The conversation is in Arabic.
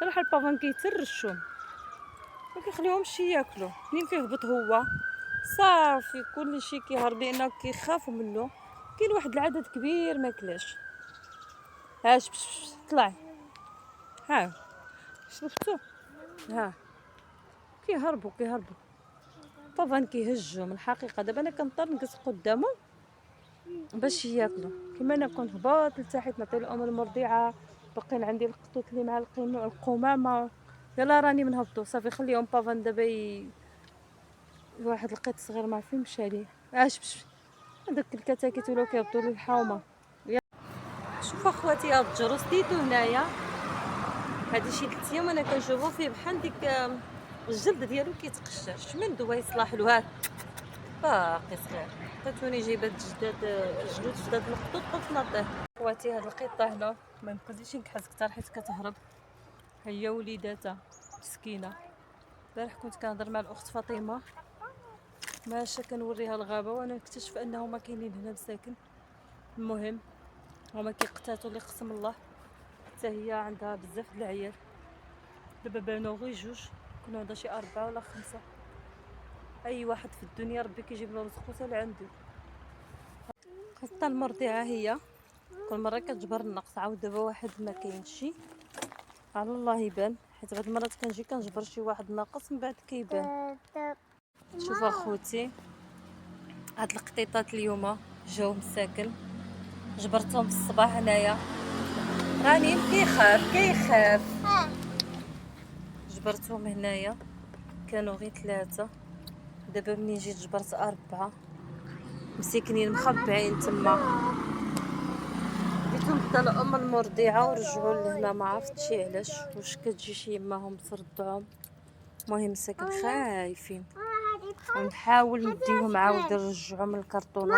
صراحه البافان كيترشهم ما كيخليهمش ياكلوا. منين كيهبط هو صافي كلشي كيهرب لانه كيخافوا منه. كاين واحد العدد كبير ما كلاش. ها شبش طلع، ها شفتو، ها كيهربوا. طبعا كيهجوا من الحقيقه. دابا انا كنضطر نجلس قدامه باش ياكلوا. كيما انا كنت هبط لتحت نعطي الام المرضعه، باقيين عندي القطوط اللي معلقين القمامه. يلا راني منهبطوا صافي خليهم بافان دابا واحد القط صغير ما عرفين مشى ليه. شبش هذوك الكتاكيت ولاو كيهبطوا لي الحومه. شوف اخواتي هاد الجرس ديتو هنايا، هادي شي 3 ايام وانا كنشوفو فيه بحال ديك الجلد ديالو كيتقشر. من دوا يصلح له هاد باقي صغير. عطيتوني جايبه جلود جداد القطوط قلت نعطيه. خواتي هاد القطه هنا ما يمكنليش نكحز كتر حيت كتهرب هي وليداتها مسكينه. البارح كنت كنهضر مع الاخت فاطمه ماشا كنوريها الغابه وانا نكتشف انه ما كاينين هنا مساكن. المهم هما كيقتاتوا اللي قسم الله. حتى هي عندها بزاف د العيال. دابا بانوا غير 2 كنا هذا شي 4 ولا 5. اي واحد في الدنيا ربي كيجيب له رزقه حتى لعندو. خاصة المرضعه هي كل مره كتجبر النقص. عاود دابا واحد ما كاينش على الله يبان، حيت بعض المرات كنجي كنجبر شي واحد ناقص من بعد كيبان. شوف اخوتي هاد القطيطات اليوم جاو مساكن جبرتهم في الصباح هنايا. راني كيخاف جبرتهم هنايا كانوا غير 3. دابا منين جيت جبرت 4 مسكنين مخبعين تما. جيتهم حتى الام المرضعه ورجعوا لهنا ما عرفتش علاش، واش كتجي شي يماهم تردعهم. المهم ساكن خايفين ونحاول نديهم عاود نرجعهم للكرتونه